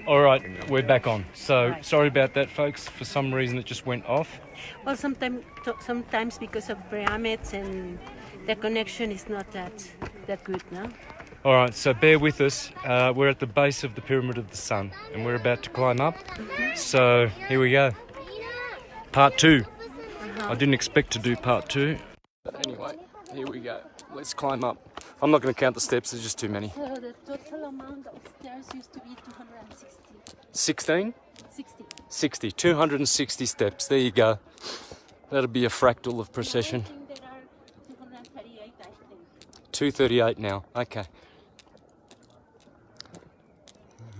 All right, we're back on. So sorry about that, folks. For some reason, it just went off. Well, sometimes because of pyramids and the connection is not that good, no? All right, so bear with us. We're at the base of the Pyramid of the Sun, and we're about to climb up. So here we go. Part 2. I didn't expect to do part 2. But anyway, here we go. Let's climb up. I'm not going to count the steps, there's just too many. So the total amount of stairs used to be 260. 16? 60. 60. 260 steps. There you go. That'll be a fractal of precession. I think there are 238, I think. 238 now. Okay.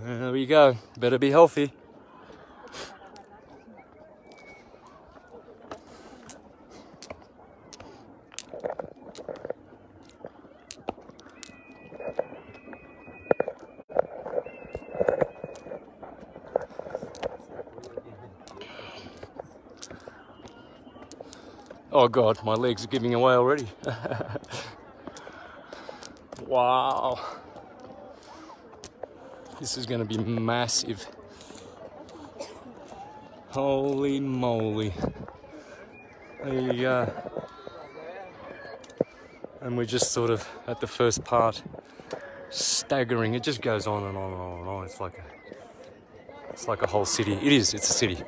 There we go. Better be healthy. Oh God, my legs are giving away already. Wow. This is going to be massive. Holy moly. There you go. And we're just sort of at the first part. Staggering. It just goes on and on and on and on. It's like a whole city. It is, it's a city.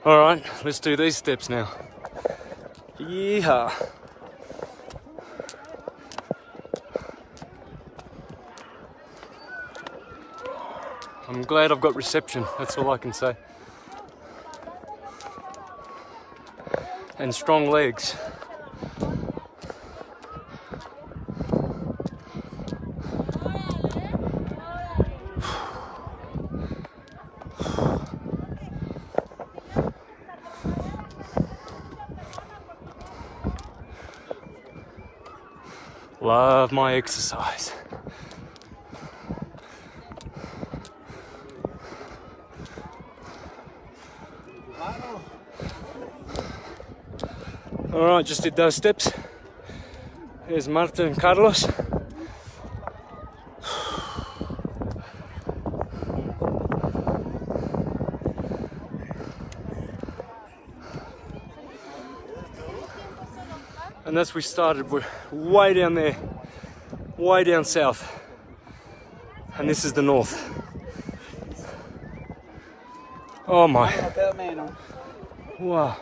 Alright, let's do these steps now. Yeehaw. I'm glad I've got reception, that's all I can say. And strong legs. Love my exercise. Alright, just did those steps. Here's Marta and Carlos. And as we started, we're way down there, way down south. And this is the north. Oh my. Wow.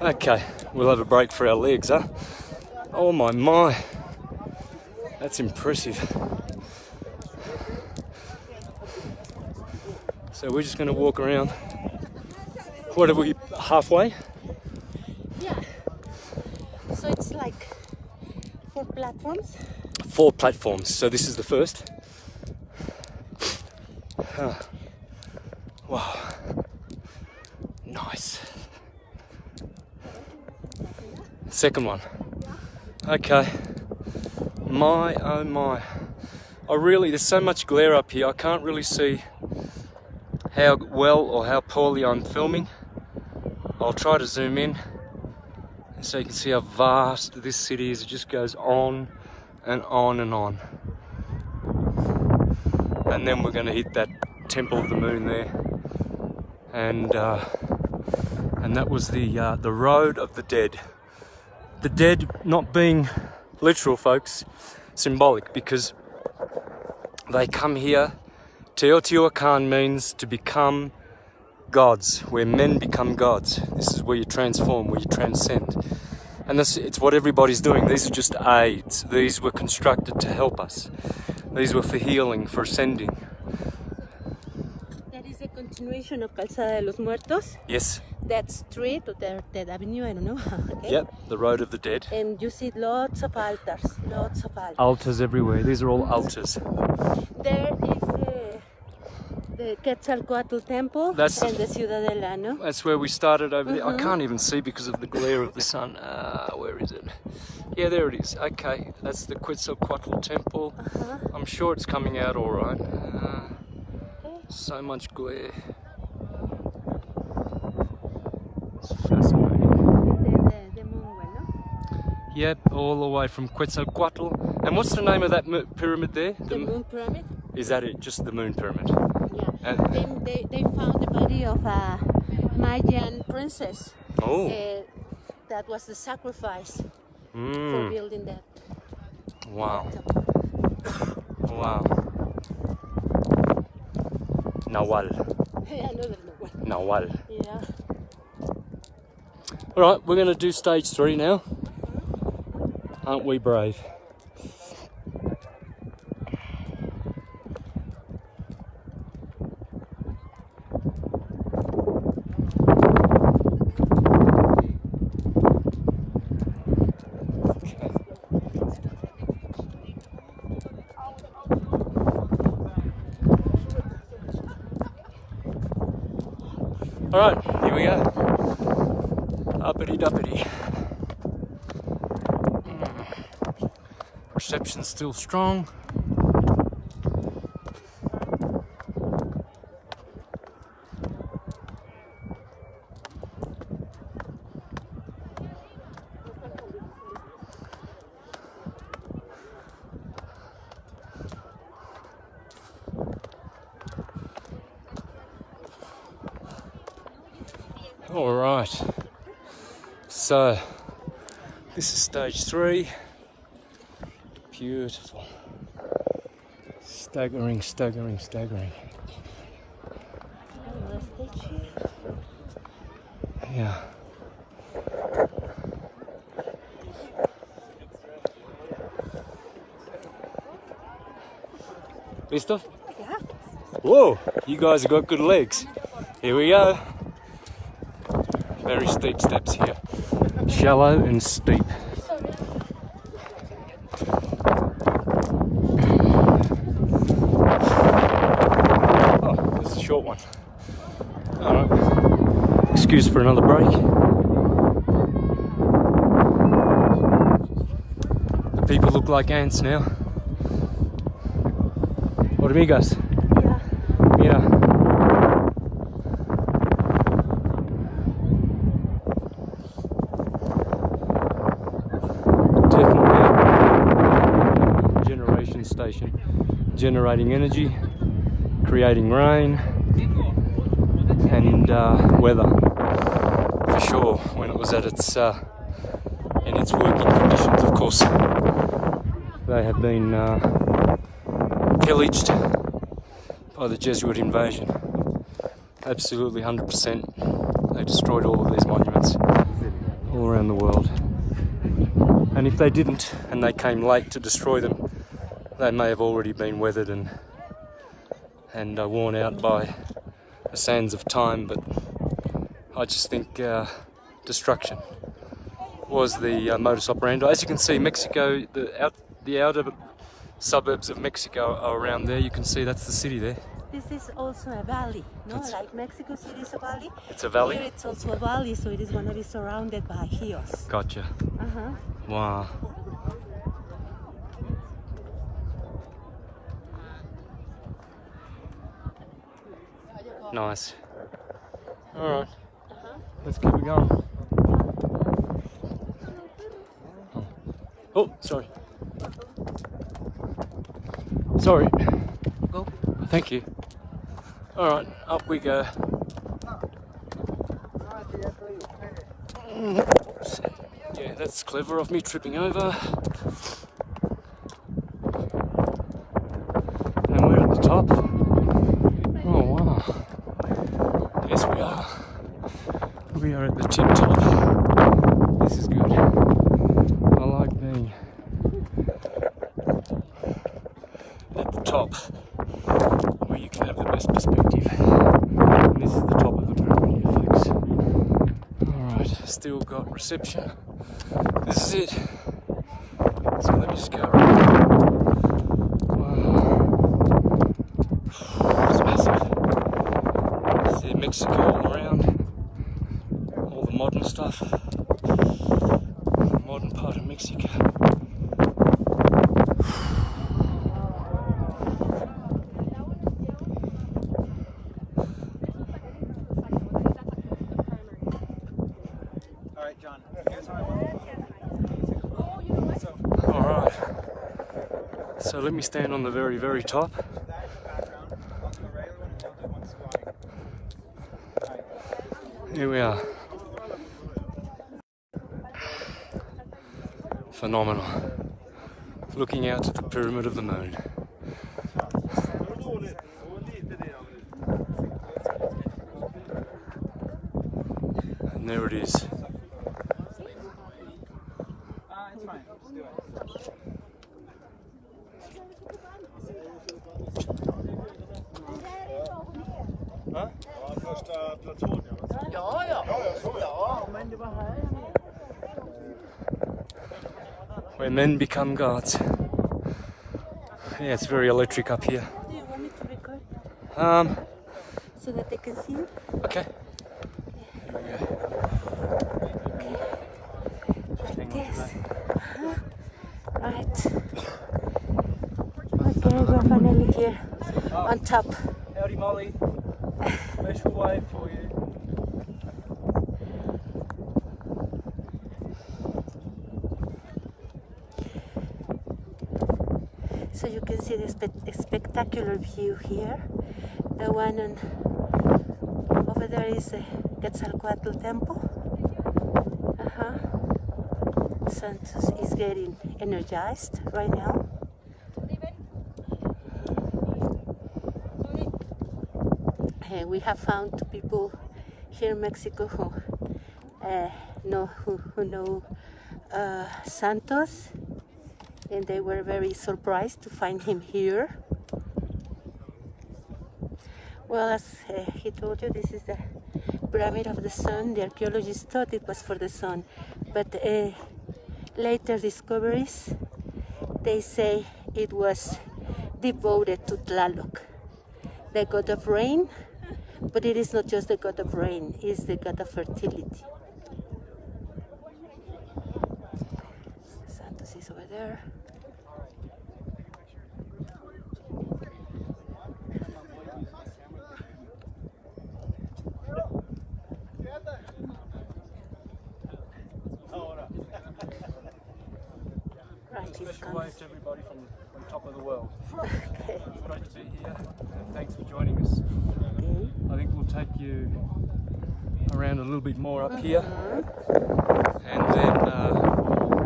Okay, we'll have a break for our legs, huh? Oh my, that's impressive. So we're just going to walk around. What are we, halfway? Yeah. So it's like 4 platforms? 4 platforms, so this is the first. Wow. Nice. Second one. Okay. My, oh my. There's so much glare up here, I can't really see how well or how poorly I'm filming. I'll try to zoom in so you can see how vast this city is. It just goes on and on and on. And then we're going to hit that Temple of the Moon there. And that was the Road of the Dead. The dead not being literal, folks, symbolic, because they come here. Teotihuacan means to become gods, where men become gods. This is where you transform, where you transcend. And it's what everybody's doing. These are just aids. These were constructed to help us. These were for healing, for ascending. That is a continuation of Calzada de los Muertos. Yes. That street or that avenue, I don't know. Okay. Yep, the Road of the Dead. And you see lots of altars, lots of altars. Altars everywhere. These are all altars. There is The Quetzalcoatl Temple That's and the Ciudadela, no? That's where we started over there. I can't even see because of the glare of the sun. Where is it? Yeah, there it is. Okay, that's the Quetzalcoatl Temple. I'm sure it's coming out all right. So much glare. It's fascinating. And then the moon one, no? Yep, all the way from Quetzalcoatl. And what's the name of that pyramid there? The moon pyramid? Is that it? Just the moon pyramid? Yeah. Then they found the body of a Mayan princess. Oh. That was the sacrifice for building that. Wow. Wow. Nawal. Another one. Nawal. Yeah. Alright, we're going to do stage 3 now. Aren't we brave? Alright, here we go. Uppity duppity. Reception's still strong. All right, so this is stage 3. Beautiful. Staggering, staggering, staggering. Yeah. Listo? Yeah. Whoa, you guys have got good legs. Here we go. Very steep steps here. Shallow and steep. Oh, this is a short one. Alright. Excuse for another break. The people look like ants now. Hormigas. Yeah. Mira. Station, generating energy, creating rain and weather for sure. When it was at its in its working conditions, of course, they have been pillaged by the Jesuit invasion. Absolutely 100%. They destroyed all of these monuments all around the world, and if they didn't and they came late to destroy them, they may have already been weathered and worn out by the sands of time, but I just think destruction was the modus operandi. As you can see, Mexico, the outer suburbs of Mexico are around there. You can see that's the city there. This is also a valley, no? Like Mexico City is a valley. It's a valley? Here it's also a valley, so it is going to be surrounded by hills. Gotcha. Wow. Nice. Alright, let's keep it going. Oh, sorry. Sorry. Go. Thank you. Alright, up we go. Yeah, that's clever of me tripping over. And we're at the top. Oh wow. Yes, we are. We are at the tip top. This is good. I like being at the top where you can have the best perspective. And this is the top of the pyramid here, folks. Alright, still got reception. This is it. So let me just go around. Wow. It's massive. Mexico all around. All the modern stuff. The modern part of Mexico. Alright, John. Alright. So let me stand on the very, very top. Here we are. Phenomenal. Looking out at the pyramid of the moon. And there it is. It's fine. Just do it. Where men become gods. Yeah, it's very electric up here. Do you want me to record so that they can see you? Okay. Here we go. Like this. Right. Okay, we're finally here on top. Howdy, Molly. Special wave for you. So you can see the spectacular view here. The one on over there is the Quetzalcoatl temple. Santos is getting energized right now. And we have found two people here in Mexico who know Santos, and they were very surprised to find him here. Well, as he told you, this is the pyramid of the sun. The archaeologists thought it was for the sun, but later discoveries, they say it was devoted to Tlaloc, the god of rain, but it is not just the god of rain, it is the god of fertility. Santos is over there. Special wave to everybody from top of the world. Okay. Great to be here. Thanks for joining us. Okay. I think we'll take you around a little bit more up here and then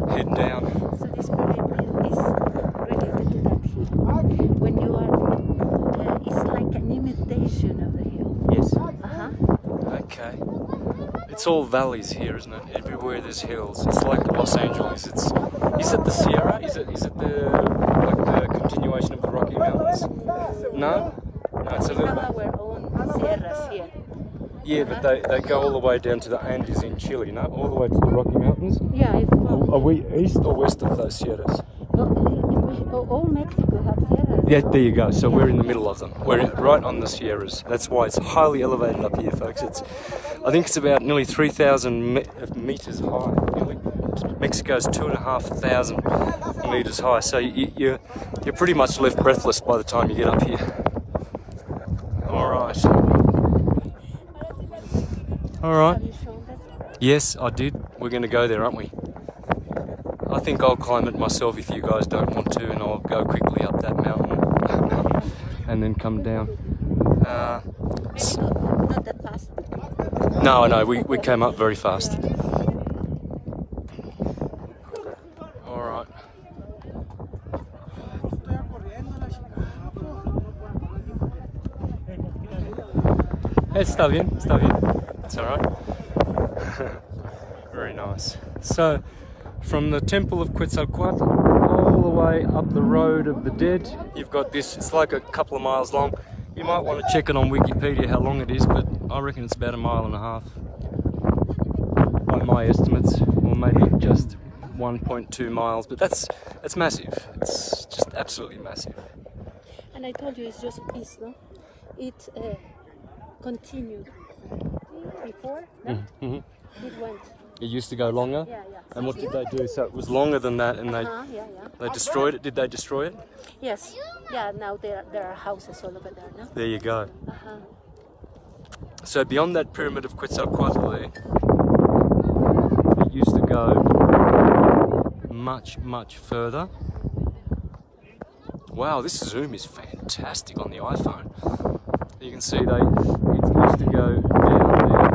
head down. So this pyramid is related to that hill. When you are, it's like an imitation of the hill. Yes. Okay. It's all valleys here, isn't it? Everywhere there's hills. It's like Los Angeles. Is it the Sierra? Is it the continuation of the Rocky Mountains? No? No, it's a We little. have our own sierras here. Yeah, but they go all the way down to the Andes in Chile, no? All the way to the Rocky Mountains. Yeah, it's Are we east or west of those Sierras? all Mexico have sierras. Yeah, there you go. So we're in the middle of them. We're right on the Sierras. That's why it's highly elevated up here, folks. I think it's about nearly 3,000 meters high. Mexico's 2,500 meters high. So you're pretty much left breathless by the time you get up here. All right. All right. Have you shown that? Yes, I did. We're going to go there, aren't we? I think I'll climb it myself if you guys don't want to, and I'll go quickly up that mountain and then come down. Maybe not that fast. No, we came up very fast. All right. Está bien, está bien. It's all right. Very nice. So, from the temple of Quetzalcoatl all the way up the road of the dead, you've got this. It's like a couple of miles long. You might want to check it on Wikipedia how long it is, but I reckon it's about 1.5 miles by my estimates, or maybe just 1.2 miles. But that's massive. It's just absolutely massive. And I told you it's just peace, no? It continued Before? No? Mm-hmm. It went. It used to go longer? Yeah, yeah. And what did they do? So it was longer than that and Yeah, yeah. they destroyed it? Did they destroy it? Yes. Yeah, now there are houses all over there, no? There you go. Uh-huh. So beyond that pyramid of Quetzalcoatl there, it used to go much, much further. Wow, this zoom is fantastic on the iPhone. You can see it used to go down there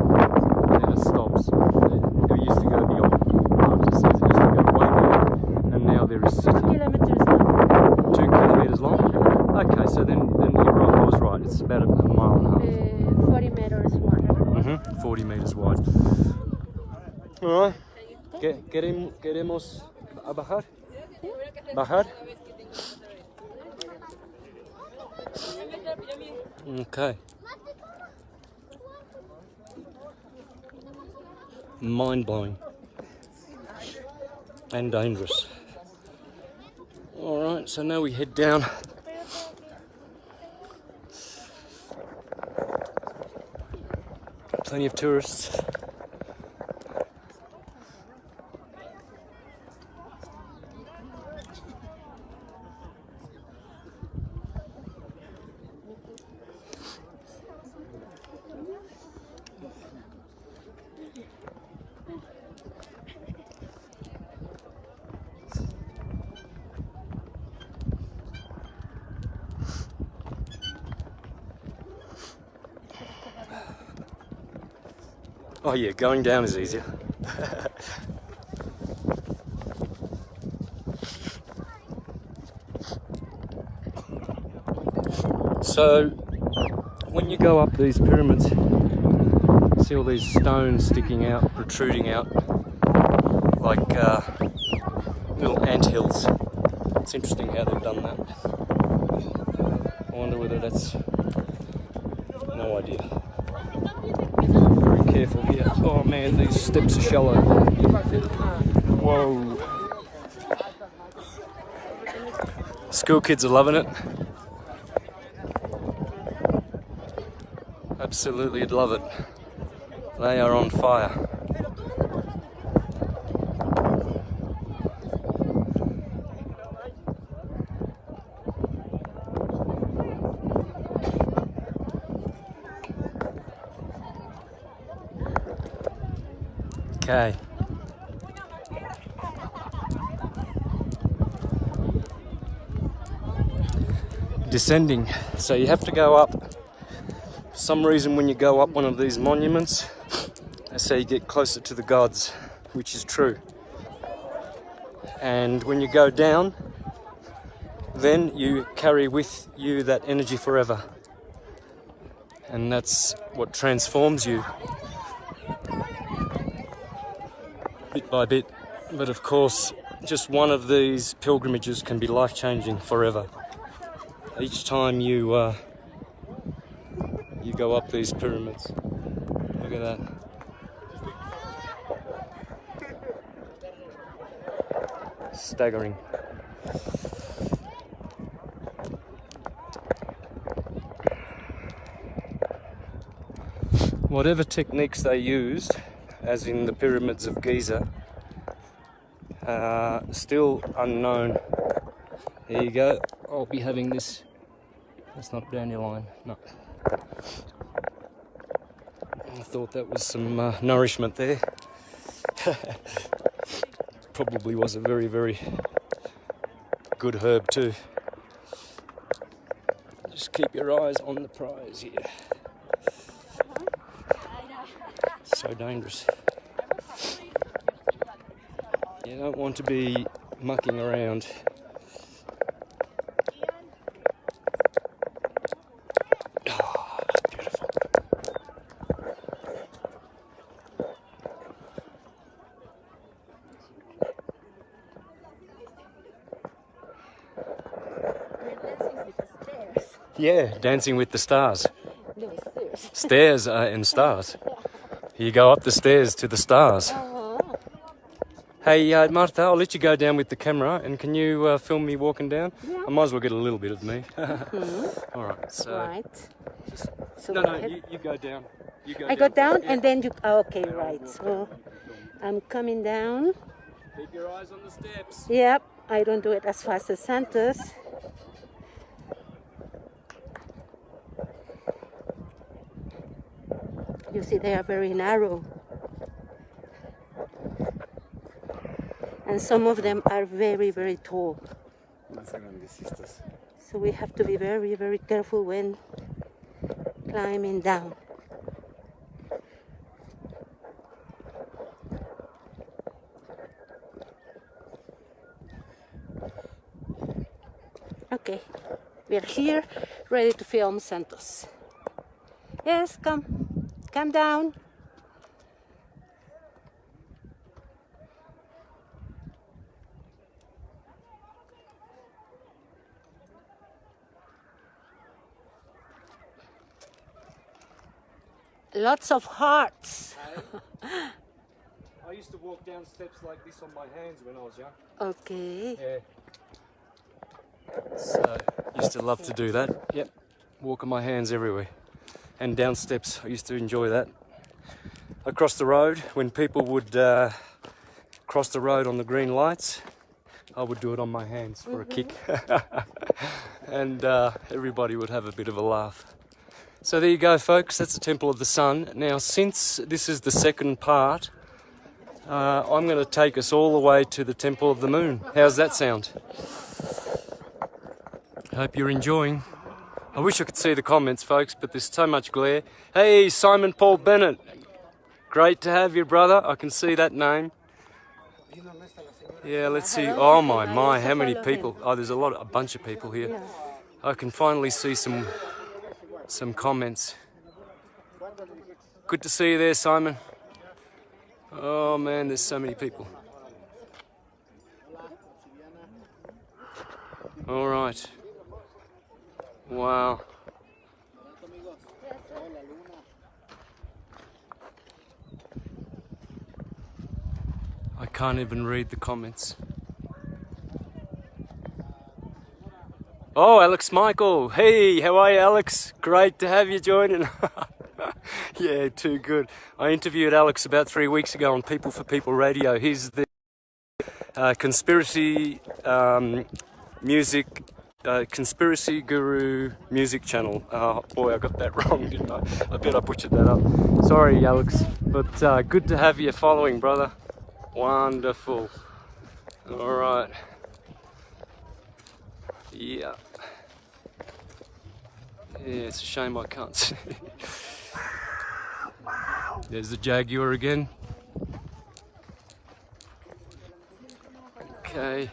and then it stops. It used to go beyond. It says it used to go way there and now there is 2 kilometers long. 2 kilometers long? Okay, so then you're right, I was right. It's about a mile and a half. 40 meters wide. 40 meters wide. Alright. ¿Queremos bajar? ¿Bajar? Okay. Mind-blowing. And dangerous. Alright, so now we head down. Plenty of tourists. Oh yeah, going down is easier. So, when you go up these pyramids, see all these stones sticking out, protruding out, like little anthills. It's interesting how they've done that. I wonder whether that's... no idea. Very careful here. Oh man, these steps are shallow. Whoa. School kids are loving it. Absolutely love it. They are on fire. Okay. Descending. So you have to go up. For some reason when you go up one of these monuments, they say you get closer to the gods, which is true. And when you go down, then you carry with you that energy forever. And that's what transforms you. Bit by bit, but of course just one of these pilgrimages can be life-changing forever. Each time you go up these pyramids. Look at that. Staggering. Whatever techniques they used, as in the pyramids of Giza, still unknown. There you go. I'll be having this. That's not dandelion. No. I thought that was some nourishment there. Probably was a very, very good herb too. Just keep your eyes on the prize here. So dangerous. You don't want to be mucking around. Oh, beautiful. Yeah, dancing with the stars. No, stairs. Stairs and stars. You go up the stairs to the stars. Hey, Martha, I'll let you go down with the camera, and can you film me walking down? Yeah. I might as well get a little bit of me. All right, so... Right. Just, So no, go no, ahead. you go down. You go I go down yeah. and then you. Oh, okay, right. So I'm coming down. Keep your eyes on the steps. Yep. I don't do it as fast as Santos. You see, they are very narrow. And some of them are very, very tall. So we have to be very, very careful when climbing down. Okay, we are here, ready to film Santos. Yes, come down. Lots of hearts. I used to walk down steps like this on my hands when I was young. Okay. Yeah. So, used to love to do that. Yep. Walk on my hands everywhere. And down steps, I used to enjoy that. Across the road, when people would cross the road on the green lights, I would do it on my hands for a kick. And everybody would have a bit of a laugh. So there you go, folks, that's the Temple of the Sun. Now, since this is the second part, I'm going to take us all the way to the Temple of the Moon. How's that sound? Hope you're enjoying. I wish I could see the comments, folks, but there's so much glare. Hey, Simon Paul Bennett. Great to have you, brother. I can see that name. Yeah, let's see. Oh my, how many people. Oh, there's a bunch of people here. I can finally see some comments. Good to see you there, Simon. Oh man, there's so many people. All right. Wow. I can't even read the comments. Oh, Alex Michael. Hey, how are you, Alex? Great to have you joining. Yeah, too good. I interviewed Alex about 3 weeks ago on People for People Radio. He's the conspiracy conspiracy guru music channel. Oh boy, I got that wrong, didn't I? I bet I butchered that up. Sorry, Alex, but good to have you following, brother. Wonderful. All right. Yeah. Yeah, it's a shame I can't see. There's the jaguar again. Okay.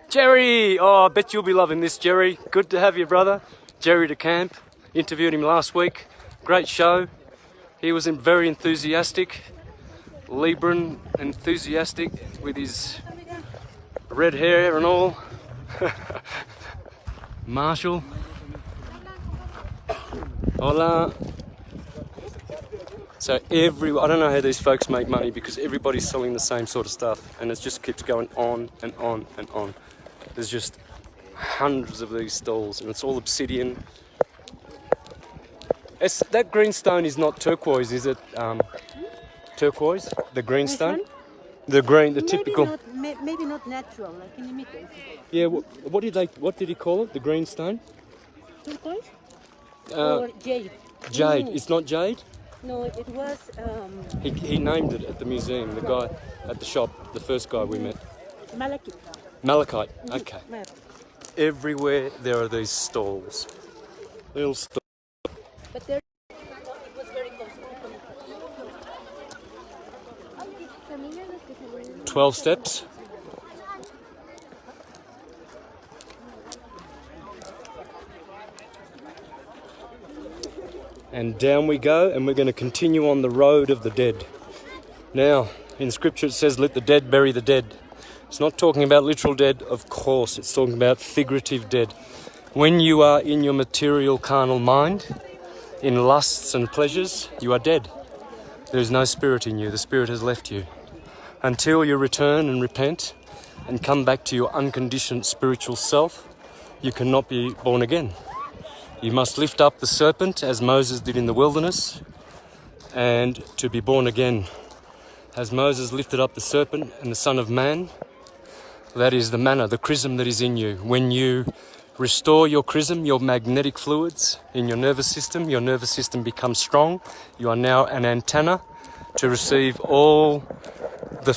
Jerry! Oh, I bet you'll be loving this, Jerry. Good to have you, brother. Jerry de Camp. Interviewed him last week. Great show. He was very enthusiastic. Libran enthusiastic with his red hair and all. Marshall. Hola. So I don't know how these folks make money because everybody's selling the same sort of stuff and it just keeps going on and on and on. There's just hundreds of these stalls and it's all obsidian. That green stone is not turquoise, is it? Turquoise? The green stone? The typical. Maybe not natural, like in the middle. Yeah. What did he call it? The green stone? Turquoise? Or jade? Jade. It's not jade. No, it was. He named it at the museum. The guy at the shop, the first guy we met. Malachite. Malachite. Okay. Everywhere there are these stalls. Little stalls. But there. It was very close. 12 steps. And down we go, and we're going to continue on the road of the dead. Now, in scripture it says, let the dead bury the dead. It's not talking about literal dead, of course. It's talking about figurative dead. When you are in your material carnal mind, in lusts and pleasures, you are dead. There is no spirit in you. The spirit has left you. Until you return and repent and come back to your unconditioned spiritual self, you cannot be born again. You must lift up the serpent as Moses did in the wilderness, and to be born again. As Moses lifted up the serpent and the Son of Man, that is the manna, the chrism that is in you. When you restore your chrism, your magnetic fluids in your nervous system becomes strong. You are now an antenna to receive all the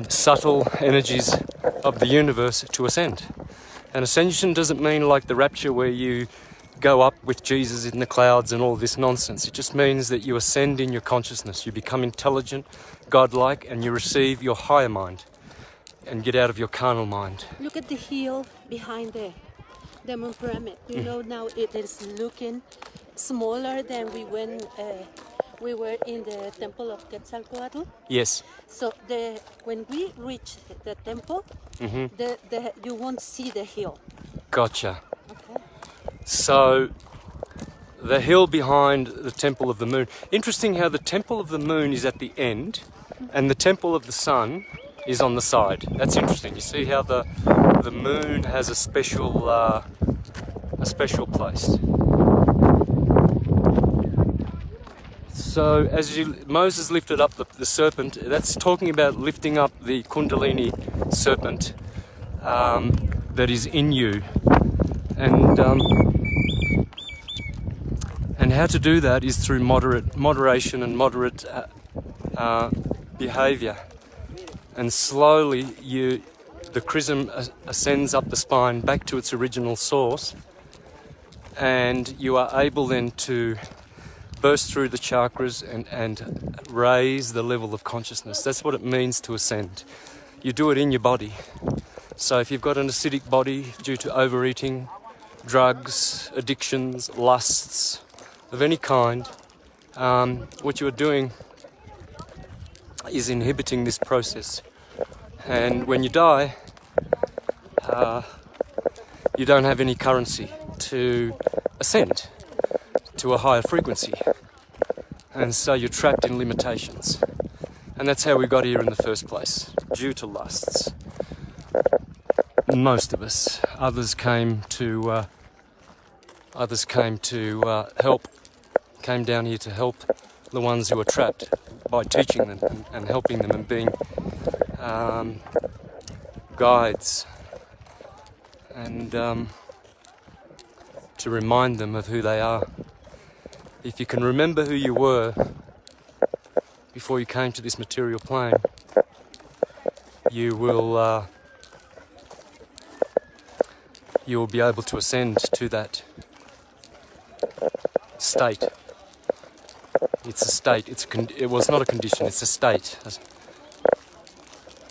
subtle energies of the universe to ascend. And ascension doesn't mean like the rapture where you go up with Jesus in the clouds and all this nonsense. It just means that you ascend in your consciousness. You become intelligent, godlike, and you receive your higher mind and get out of your carnal mind. Look at the hill behind the Demon Pyramid. You know, now it is looking smaller than we were in the temple of Quetzalcoatl. Yes. So when we reach the temple, you won't see the hill. Gotcha. Okay. So the hill behind the Temple of the Moon. Interesting how the Temple of the Moon is at the end and the Temple of the Sun is on the side. That's interesting. You see how the moon has a special place. So as Moses lifted up the serpent, that's talking about lifting up the Kundalini serpent that is in you. And how to do that is through moderation and moderate behavior. And slowly the chrism ascends up the spine back to its original source, and you are able then to burst through the chakras and raise the level of consciousness. That's what it means to ascend. You do it in your body. So if you've got an acidic body due to overeating, drugs, addictions, lusts of any kind, what you are doing is inhibiting this process. And when you die, you don't have any currency to ascend to a higher frequency. And so you're trapped in limitations. And that's how we got here in the first place, due to lusts. Most of us. Others came to help, came down here to help the ones who are trapped by teaching them and helping them and being guides and to remind them of who they are. If you can remember who you were before you came to this material plane, you will be able to ascend to that state. It's a state. It was not a condition. It's a state,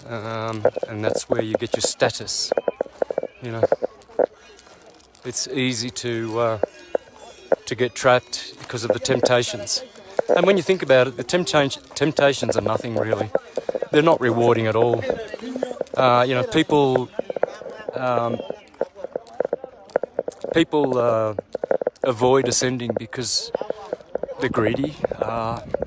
and that's where you get your status. You know, it's easy to get trapped because of the temptations. And when you think about it, the temptations are nothing really. They're not rewarding at all. You know, people avoid ascending because they're greedy.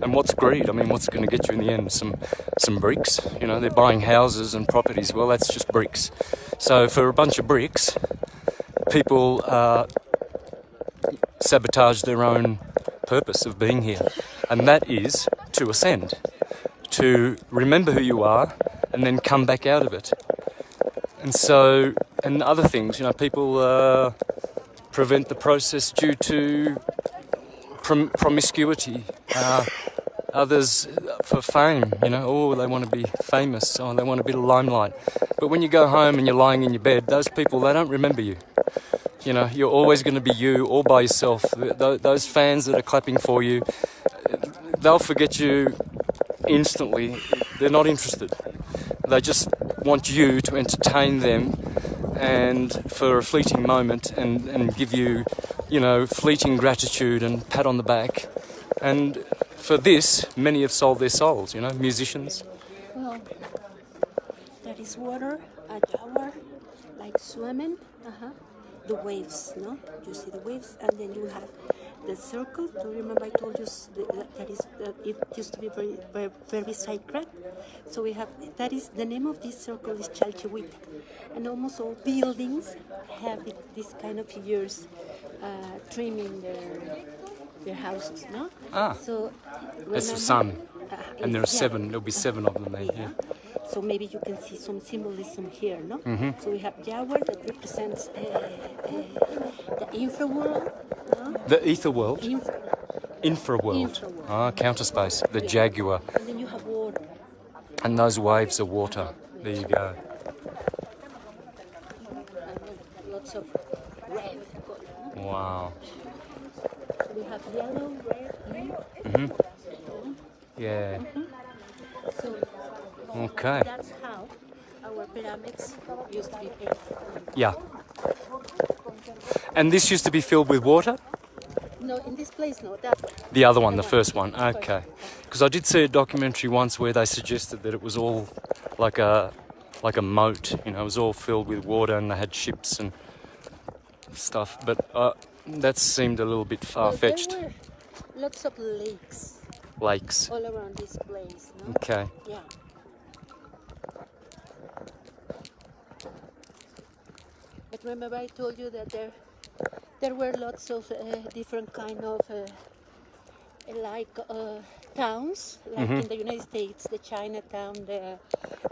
And what's greed? I mean, what's going to get you in the end? Some bricks. You know, they're buying houses and properties. Well, that's just bricks. So for a bunch of bricks, people sabotage their own purpose of being here. And that is to ascend, to remember who you are and then come back out of it. And so, and other things, you know, people prevent the process due to promiscuity. Others for fame, you know, oh, they want to be famous, oh, they want a bit of limelight. But when you go home and you're lying in your bed, those people, they don't remember you. You know, you're always going to be you all by yourself. Those fans that are clapping for you, they'll forget you instantly. They're not interested. They just want you to entertain them and for a fleeting moment and give you, you know, fleeting gratitude and pat on the back. And for this, many have sold their souls, you know, musicians. Well, there is water, a tower, like swimming, the waves, no? You see the waves, and then you have the circle. Do you remember I told you it used to be very, very, very sacred? So we have, that is, the name of this circle is Chalchihuitl. And almost all buildings have this kind of figures trimming their houses, no? Ah. So That's the remember- sun. And there are seven, there'll be seven of them there, yeah. So maybe you can see some symbolism here, no? Mm-hmm. So we have Jaguar that represents the infraworld, no? The ether world, infraworld. Infraworld. Ah, counter space, the Jaguar. And then you have water. And those waves are water. There you go. And then lots of red color, no? Wow. So we have yellow, red, blue. Mm-hmm. Yeah. So Okay. that's how our pyramids used to be painted. Yeah. And this used to be filled with water? No, in this place, no. That one. The other one, the first one. Okay. Because I did see a documentary once where they suggested that it was all like a moat. You know, it was all filled with water and they had ships and stuff. But that seemed a little bit far-fetched. Well, there were lots of lakes Lakes. all around this place, no? Okay. Yeah. But remember I told you that there were lots of different kind of towns, like in the United States, the Chinatown, the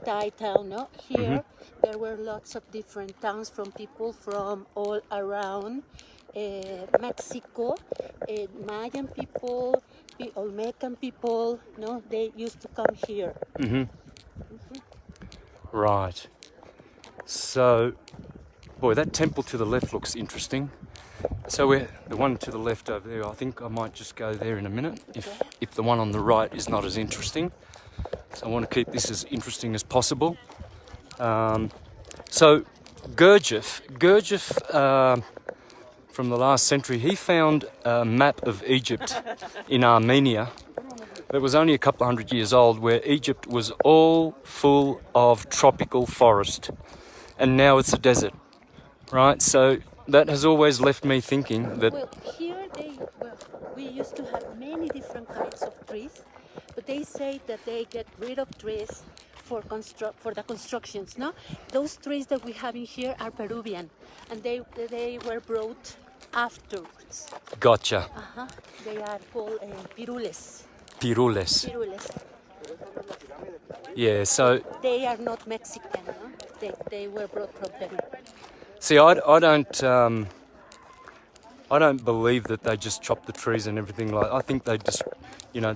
Thai town. No, here there were lots of different towns from people from all around Mexico, Mayan people, Olmecan people. No, they used to come here. Right. So, boy, that temple to the left looks interesting. So we're the one to the left over there. I think I might just go there in a minute if the one on the right is not as interesting. So I want to keep this as interesting as possible. So Gurdjieff from the last century, he found a map of Egypt in Armenia that was only a couple of hundred years old, where Egypt was all full of tropical forest, and now it's a desert, right? So that has always left me thinking that... Well, here we used to have many different kinds of trees, but they say that they get rid of trees for the constructions, no? Those trees that we have in here are Peruvian, and they were brought afterwards. Gotcha. They are called pirules. Pirules. Pirules. Yeah, so... They are not Mexican, no? They were brought from Peru. See, I don't believe that they just chopped the trees and everything like. I think they just, you know,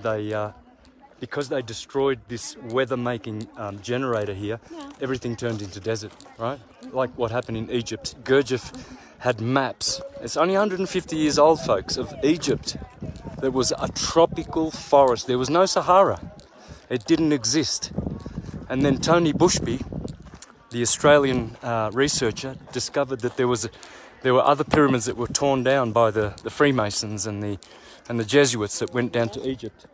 because they destroyed this weather-making generator here, everything turned into desert, right? Like what happened in Egypt. Gurdjieff had maps. It's only 150 years old, folks, of Egypt. There was a tropical forest. There was no Sahara. It didn't exist. And then Tony Bushby, the Australian researcher, discovered that there were other pyramids that were torn down by the Freemasons and the Jesuits that went down to Egypt.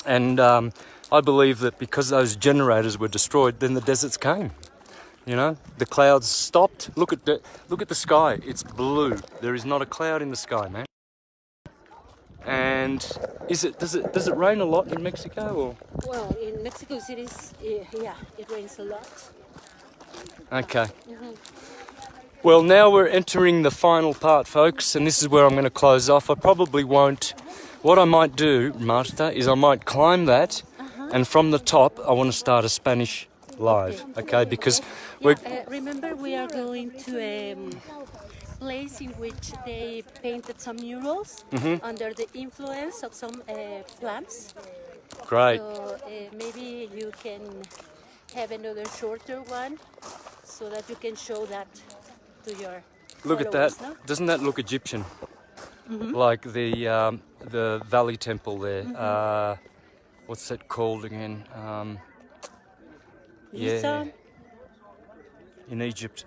And I believe that because those generators were destroyed, then the deserts came. You know, the clouds stopped. Look at the sky. It's blue. There is not a cloud in the sky, man. And does it rain a lot in Mexico, or? Well, in Mexico City, yeah, it rains a lot. Okay. Well, now we're entering the final part, folks, and this is where I'm going to close off. I probably won't. What I might do, Marta, is I might climb that, and from the top, I want to start a Spanish live, okay? Because we're... remember, we are going to a place in which they painted some murals under the influence of some plants. Great. So maybe you can have another shorter one so that you can show that to your Look at that. followers, no? Doesn't that look Egyptian? Like the Valley Temple there. What's that called again? Lisa? In Egypt.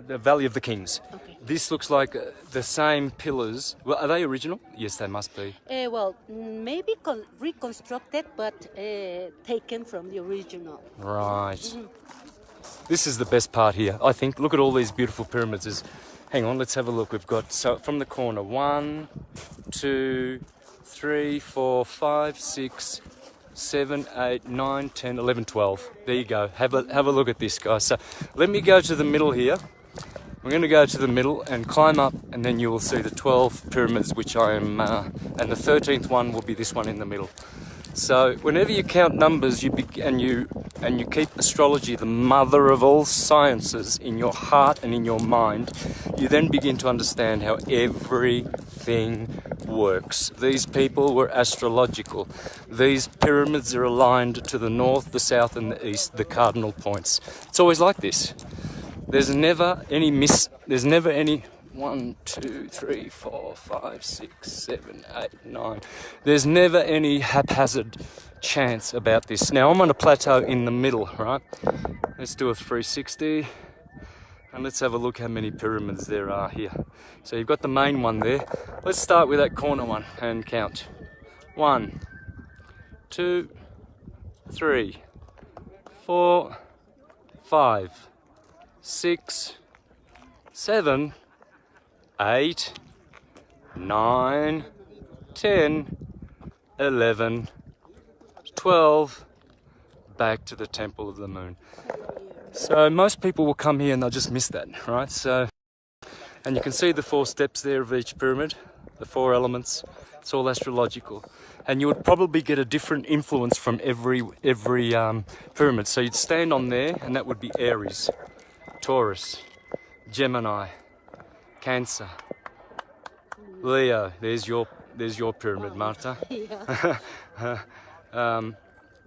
The Valley of the Kings. Okay. This looks like the same pillars. Well, are they original? Yes, they must be. Well, maybe reconstructed, but taken from the original. Right. This is the best part here, I think. Look at all these beautiful pyramids. Hang on, let's have a look. We've got, so from the corner, 1, 2, 3, 4, 5, 6, 7, 8, 9, 10, 11, 12. There you go. Have a look at this, guys. So let me go to the middle here. We're going to go to the middle and climb up, and then you will see the 12 pyramids, which I am, and the 13th one will be this one in the middle. So whenever you count numbers, and you keep astrology, the mother of all sciences, in your heart and in your mind, you then begin to understand how everything works. These people were astrological. These pyramids are aligned to the north, the south, and the east, the cardinal points. It's always like this. There's never any 1, 2, 3, 4, 5, 6, 7, 8, 9. There's never any haphazard chance about this. Now I'm on a plateau in the middle, right? Let's do a 360 and let's have a look how many pyramids there are here. So you've got the main one there. Let's start with that corner one and count. 1, 2, 3, 4, 5, 6, 7, 8, 9, 10, 11, 12, back to the Temple of the Moon. So most people will come here and they'll just miss that, right? So, and you can see the 4 steps there of each pyramid, the 4 elements. It's all astrological. And you would probably get a different influence from every pyramid. So you'd stand on there and that would be Aries, Taurus, Gemini, Cancer, Leo. There's your pyramid, Marta. Yeah.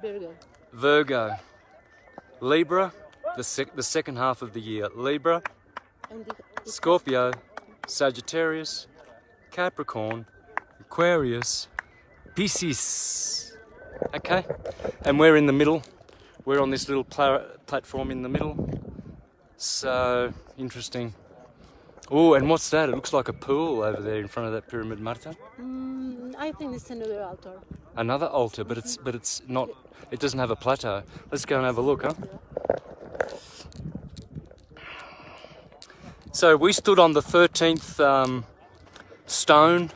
Virgo. Virgo, Libra, the second half of the year. Libra, Scorpio, Sagittarius, Capricorn, Aquarius, Pisces. Okay, and we're in the middle. We're on this little platform in the middle. So interesting. Oh, and what's that? It looks like a pool over there in front of that pyramid, Marta. I think it's another altar. Another altar, but it's not. It doesn't have a plateau. Let's go and have a look, huh? So we stood on the 13th stone.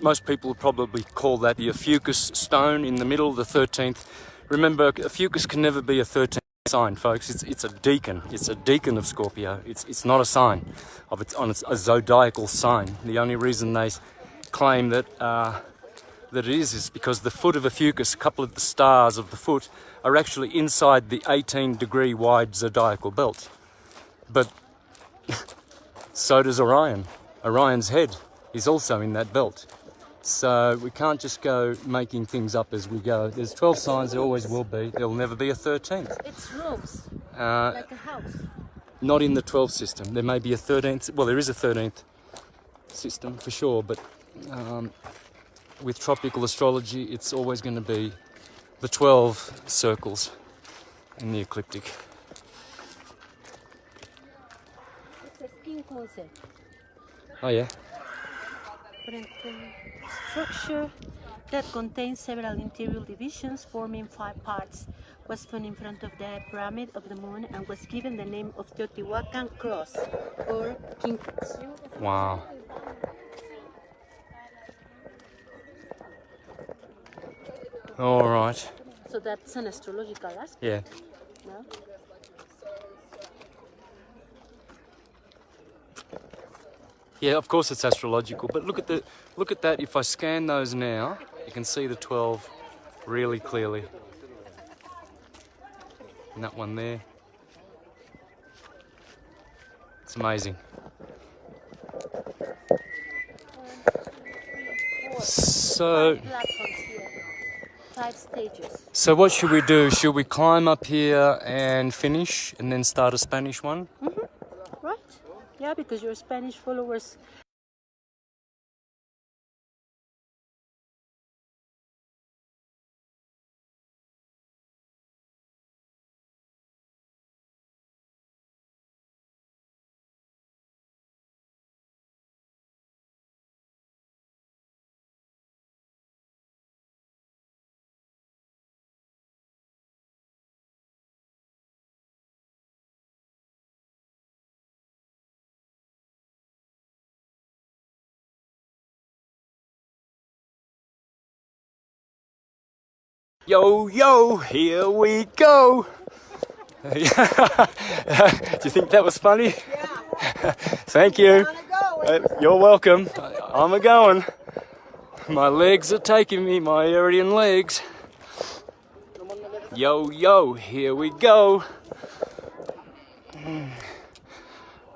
Most people would probably call that the Ophiuchus stone in the middle, the 13th. Remember, Ophiuchus can never be a 13th sign, folks. It's a deacon. It's a deacon of Scorpio. It's not a sign of it's a zodiacal sign. The only reason they claim that it is because the foot of Ophiuchus, a couple of the stars of the foot, are actually inside the 18-degree wide zodiacal belt. But so does Orion. Orion's head is also in that belt. So we can't just go making things up as we go. There's 12 signs, there always will be. There will never be a 13th. It's rooms, like a house. Not in the 12 system. There may be a 13th. Well, there is a 13th system for sure, but with tropical astrology, it's always going to be the 12 circles in the ecliptic. It's a skin concept. Oh yeah? Structure that contains several interior divisions forming 5 parts was found in front of the pyramid of the moon and was given the name of Teotihuacan cross or king cross. Wow. All right. So that's an astrological aspect. Yeah. No? Yeah, of course it's astrological, but look at that. If I scan those now, you can see the 12 really clearly. And that one there. It's amazing. So 5 platforms here. 5 stages. So what should we do? Should we climb up here and finish and then start a Spanish one? Right? Yeah, because your Spanish followers Yo, yo, here we go. Do you think that was funny? Yeah. Thank you. Wanna go? You're welcome. I'm a-going. My legs are taking me, my Aryan legs. Yo, yo, here we go.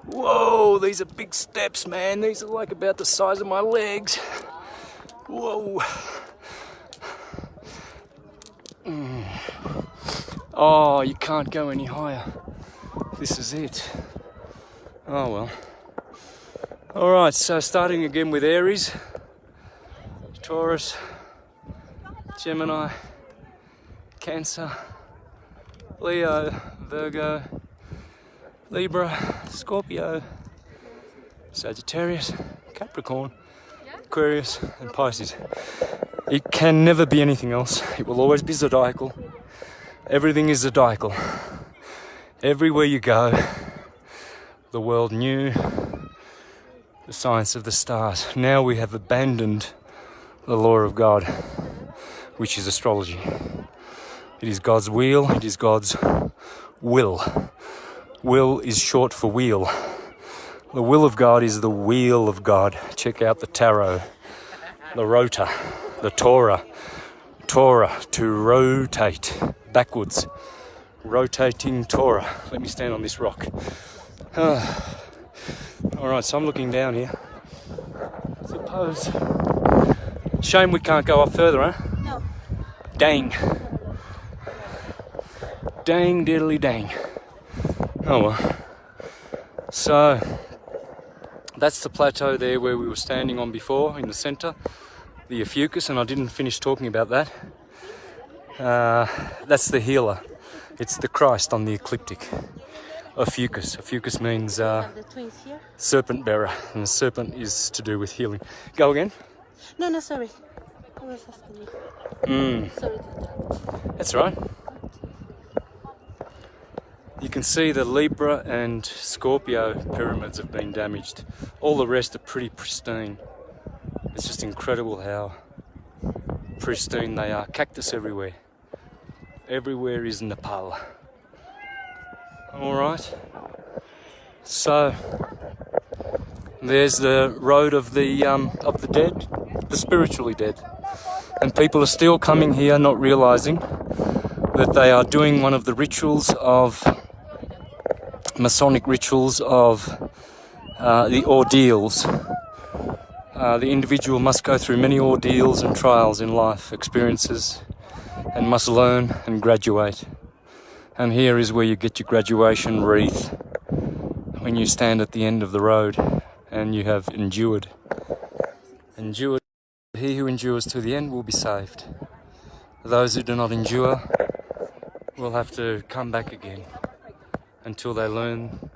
Whoa, these are big steps, man. These are like about the size of my legs. Whoa. Oh, you can't go any higher. This is it. Oh well. Alright, so starting again with Aries, Taurus, Gemini, Cancer, Leo, Virgo, Libra, Scorpio, Sagittarius, Capricorn, Aquarius and Pisces. It can never be anything else. It will always be zodiacal. Everything is zodiacal. Everywhere you go, the world knew the science of the stars. Now we have abandoned the law of God, which is astrology. It is God's wheel, it is God's will. Will is short for wheel. The will of God is the wheel of God. Check out the tarot, the rota, the Torah. Torah, to rotate backwards. Rotating Torah. Let me stand on this rock. Alright, so I'm looking down here. Suppose. Shame we can't go up further, huh? No. Dang. Dang diddly dang. Oh well. So, that's the plateau there where we were standing on before, in the centre. The Ophiuchus, and I didn't finish talking about that. That's the healer. It's the Christ on the ecliptic. Ophiuchus. Ophiuchus means The twins here? serpent bearer, and the serpent is to do with healing. Go again? No, sorry. I was asking you. Sorry to interrupt. That's right. You can see the Libra and Scorpio pyramids have been damaged. All the rest are pretty pristine. It's just incredible how pristine they are. Cactus everywhere. Everywhere is Nepal. Alright. So there's the road of the dead, the spiritually dead. And people are still coming here not realizing that they are doing one of the rituals of Masonic rituals of the ordeals. The individual must go through many ordeals and trials in life, experiences, and must learn and graduate. And here is where you get your graduation wreath, when you stand at the end of the road and you have endured. Endured. He who endures to the end will be saved. Those who do not endure will have to come back again until they learn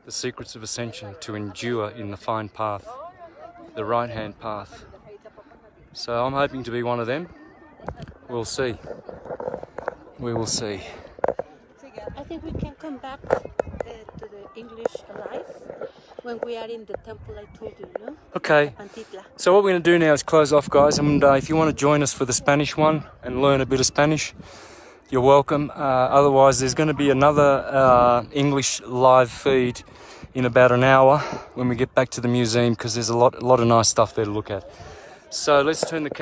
the secrets of ascension, to endure in the fine path, the right-hand path. So I'm hoping to be one of them. We'll see. We will see. I think we can come back to the English life when we are in the temple I told you, no? Okay. Pantitla. So what we're going to do now is close off, guys. And if you want to join us for the Spanish one and learn a bit of Spanish, you're welcome. Otherwise, there's going to be another English live feed in about an hour when we get back to the museum, because there's a lot of nice stuff there to look at. So let's turn the camera.